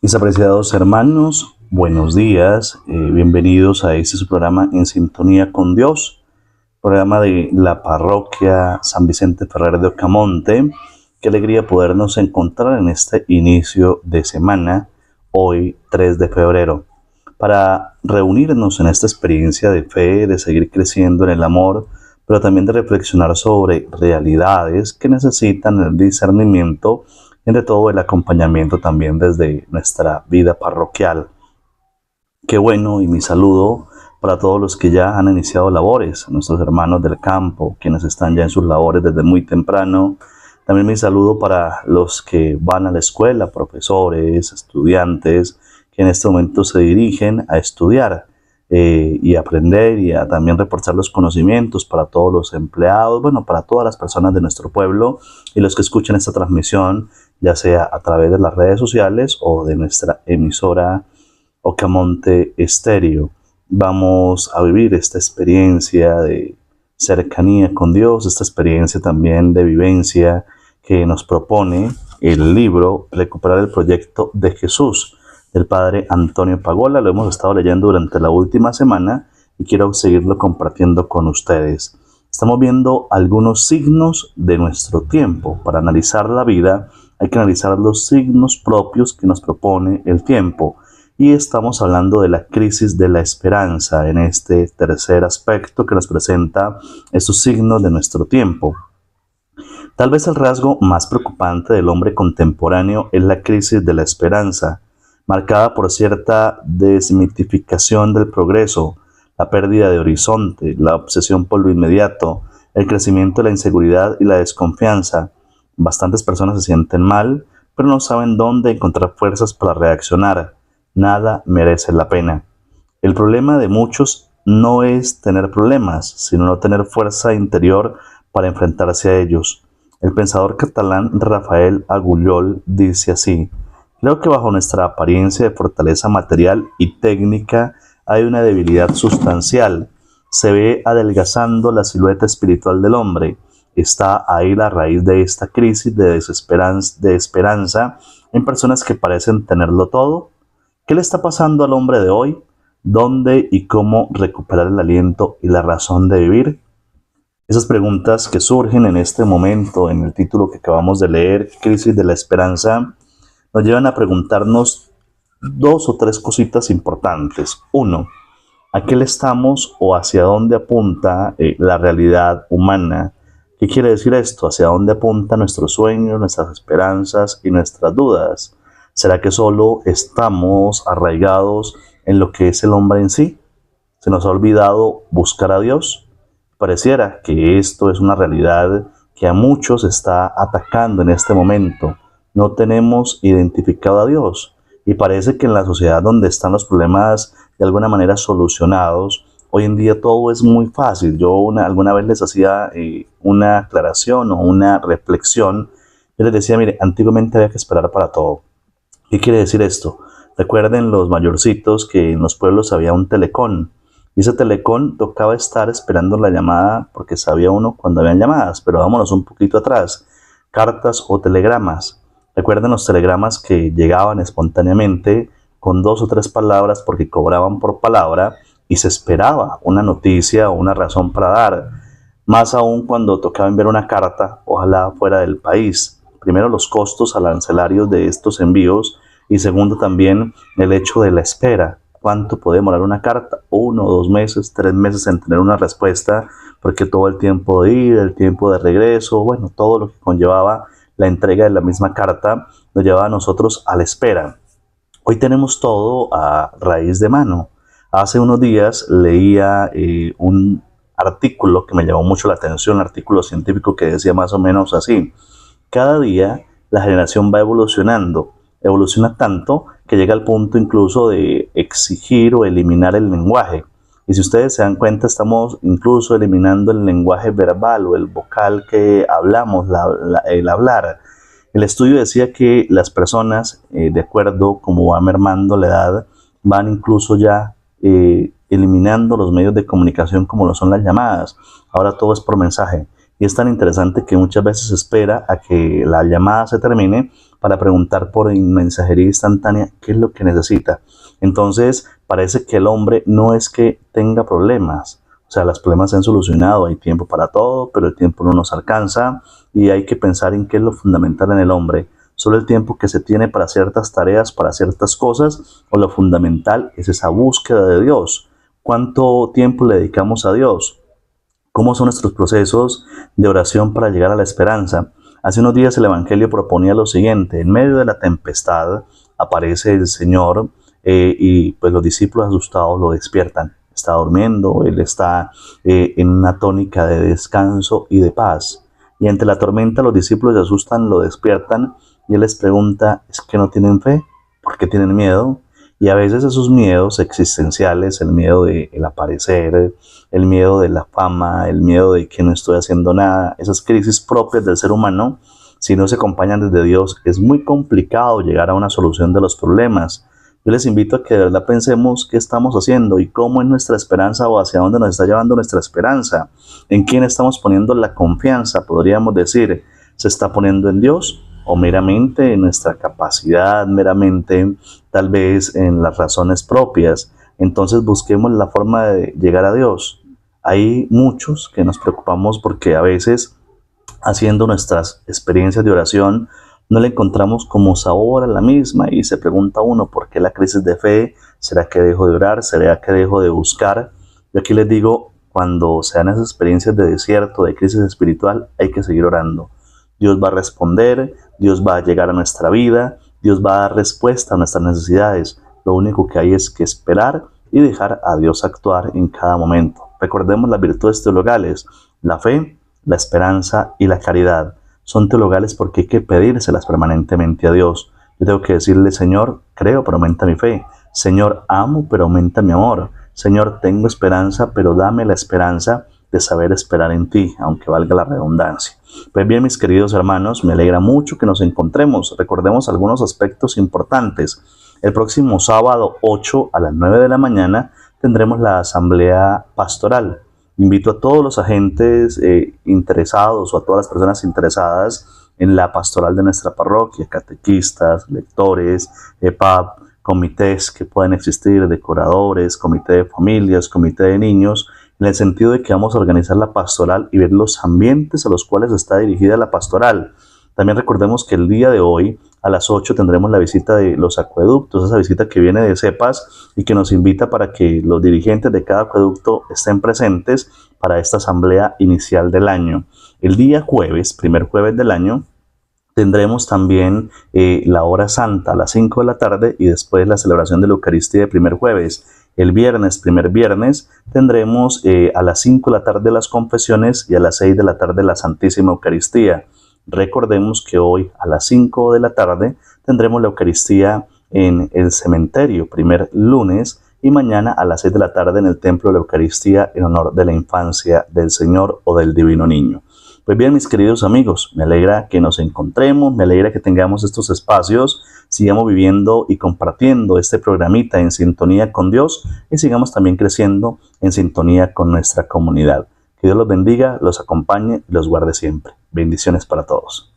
Mis apreciados hermanos, buenos días, bienvenidos a este su programa En Sintonía con Dios, programa de la parroquia San Vicente Ferrer de Ocamonte. Qué alegría podernos encontrar en este inicio de semana, hoy 3 de febrero, para reunirnos en esta experiencia de fe, de seguir creciendo en el amor, pero también de reflexionar sobre realidades que necesitan el discernimiento, entre todo el acompañamiento también desde nuestra vida parroquial. Qué bueno, y mi saludo para todos los que ya han iniciado labores, nuestros hermanos del campo, quienes están ya en sus labores desde muy temprano. También mi saludo para los que van a la escuela, profesores, estudiantes, que en este momento se dirigen a estudiar y aprender y a también reforzar los conocimientos para todos los empleados, bueno, para todas las personas de nuestro pueblo y los que escuchan esta transmisión, ya sea a través de las redes sociales o de nuestra emisora Ocamonte Estéreo. Vamos a vivir esta experiencia de cercanía con Dios, esta experiencia también de vivencia que nos propone el libro Recuperar el Proyecto de Jesús, del padre Antonio Pagola. Lo hemos estado leyendo durante la última semana y quiero seguirlo compartiendo con ustedes. Estamos viendo algunos signos de nuestro tiempo. Para analizar la vida hay que analizar los signos propios que nos propone el tiempo. Y estamos hablando de la crisis de la esperanza en este tercer aspecto que nos presenta estos signos de nuestro tiempo. Tal vez el rasgo más preocupante del hombre contemporáneo es la crisis de la esperanza, marcada por cierta desmitificación del progreso, la pérdida de horizonte, la obsesión por lo inmediato, el crecimiento de la inseguridad y la desconfianza. Bastantes personas se sienten mal, pero no saben dónde encontrar fuerzas para reaccionar. Nada merece la pena. El problema de muchos no es tener problemas, sino no tener fuerza interior para enfrentarse a ellos. El pensador catalán Rafael Agullol dice así: creo que bajo nuestra apariencia de fortaleza material y técnica hay una debilidad sustancial. Se ve adelgazando la silueta espiritual del hombre. Está ahí la raíz de esta crisis de esperanza en personas que parecen tenerlo todo. ¿Qué le está pasando al hombre de hoy? ¿Dónde y cómo recuperar el aliento y la razón de vivir? Esas preguntas que surgen en este momento en el título que acabamos de leer, Crisis de la Esperanza, nos llevan a preguntarnos dos o tres cositas importantes. Uno, ¿a qué le estamos o hacia dónde apunta la realidad humana? ¿Qué quiere decir esto? ¿Hacia dónde apuntan nuestros sueños, nuestras esperanzas y nuestras dudas? ¿Será que solo estamos arraigados en lo que es el hombre en sí? ¿Se nos ha olvidado buscar a Dios? Pareciera que esto es una realidad que a muchos está atacando en este momento. No tenemos identificado a Dios y parece que en la sociedad donde están los problemas de alguna manera solucionados, hoy en día todo es muy fácil. Yo alguna vez les hacía una aclaración o una reflexión. Yo les decía, mire, antiguamente había que esperar para todo. ¿Qué quiere decir esto? Recuerden los mayorcitos que en los pueblos había un telecón. Y ese telecón tocaba estar esperando la llamada porque sabía uno cuando habían llamadas. Pero vámonos un poquito atrás. Cartas o telegramas. Recuerden los telegramas que llegaban espontáneamente con 2 o 3 palabras porque cobraban por palabra y se esperaba una noticia o una razón para dar. Más aún cuando tocaba enviar una carta, ojalá fuera del país. Primero, los costos arancelarios de estos envíos y segundo también el hecho de la espera. ¿Cuánto puede demorar una carta? 1, 2 meses, 3 meses en tener una respuesta, porque todo el tiempo de ir, el tiempo de regreso, bueno, todo lo que conllevaba la entrega de la misma carta nos llevaba a nosotros a la espera. Hoy tenemos todo a raíz de mano. Hace unos días leía un artículo que me llamó mucho la atención, un artículo científico que decía más o menos así: cada día la generación va evolucionando, evoluciona tanto que llega al punto incluso de exigir o eliminar el lenguaje. Y si ustedes se dan cuenta, estamos incluso eliminando el lenguaje verbal o el vocal que hablamos, el hablar. El estudio decía que las personas, de acuerdo como va mermando la edad, van incluso ya eliminando los medios de comunicación como lo son las llamadas. Ahora todo es por mensaje. Y es tan interesante que muchas veces se espera a que la llamada se termine para preguntar por mensajería instantánea qué es lo que necesita. Entonces parece que el hombre no es que tenga problemas, o sea, los problemas se han solucionado, hay tiempo para todo, pero el tiempo no nos alcanza y hay que pensar en qué es lo fundamental en el hombre. Solo el tiempo que se tiene para ciertas tareas, para ciertas cosas, o lo fundamental es esa búsqueda de Dios. ¿Cuánto tiempo le dedicamos a Dios? ¿Cómo son nuestros procesos de oración para llegar a la esperanza? Hace unos días el Evangelio proponía lo siguiente: en medio de la tempestad aparece el Señor y pues los discípulos asustados lo despiertan. Está durmiendo, Él está en una tónica de descanso y de paz. Y ante la tormenta los discípulos se asustan, lo despiertan y Él les pregunta: ¿es que no tienen fe? ¿Por qué tienen miedo? Y a veces esos miedos existenciales, el miedo de el aparecer, el miedo de la fama, el miedo de que no estoy haciendo nada, esas crisis propias del ser humano, si no se acompañan desde Dios, es muy complicado llegar a una solución de los problemas. Yo les invito a que de verdad pensemos qué estamos haciendo y cómo es nuestra esperanza o hacia dónde nos está llevando nuestra esperanza. ¿En quién estamos poniendo la confianza? Podríamos decir, ¿se está poniendo en Dios o meramente en nuestra capacidad, meramente tal vez en las razones propias? Entonces busquemos la forma de llegar a Dios. Hay muchos que nos preocupamos porque a veces haciendo nuestras experiencias de oración no le encontramos como sabor a la misma y se pregunta uno: ¿por qué la crisis de fe? ¿Será que dejo de orar? ¿Será que dejo de buscar? Yo aquí les digo, cuando sean esas experiencias de desierto, de crisis espiritual, hay que seguir orando. Dios va a responder, Dios va a llegar a nuestra vida, Dios va a dar respuesta a nuestras necesidades. Lo único que hay es que esperar y dejar a Dios actuar en cada momento. Recordemos las virtudes teologales: la fe, la esperanza y la caridad. Son teologales porque hay que pedírselas permanentemente a Dios. Yo tengo que decirle: Señor, creo, pero aumenta mi fe. Señor, amo, pero aumenta mi amor. Señor, tengo esperanza, pero dame la esperanza de saber esperar en ti, aunque valga la redundancia. Pues bien, mis queridos hermanos, me alegra mucho que nos encontremos. Recordemos algunos aspectos importantes. El próximo sábado 8 a las 9 de la mañana tendremos la asamblea pastoral. Invito a todos los agentes interesados o a todas las personas interesadas en la pastoral de nuestra parroquia, catequistas, lectores, EPAP, comités que pueden existir, decoradores, comité de familias, comité de niños, en el sentido de que vamos a organizar la pastoral y ver los ambientes a los cuales está dirigida la pastoral. También recordemos que el día de hoy a las 8 tendremos la visita de los acueductos, esa visita que viene de CEPAS y que nos invita para que los dirigentes de cada acueducto estén presentes para esta asamblea inicial del año. El día jueves, primer jueves del año, tendremos también la hora santa a las 5 de la tarde y después la celebración de la Eucaristía de primer jueves. El viernes, primer viernes, tendremos a las 5 de la tarde las confesiones y a las 6 de la tarde la Santísima Eucaristía. Recordemos que hoy a las 5 de la tarde tendremos la Eucaristía en el cementerio, primer lunes, y mañana a las 6 de la tarde en el Templo de la Eucaristía en honor de la infancia del Señor o del Divino Niño. Pues bien, mis queridos amigos, me alegra que nos encontremos, me alegra que tengamos estos espacios, sigamos viviendo y compartiendo este programita en sintonía con Dios y sigamos también creciendo en sintonía con nuestra comunidad. Que Dios los bendiga, los acompañe y los guarde siempre. Bendiciones para todos.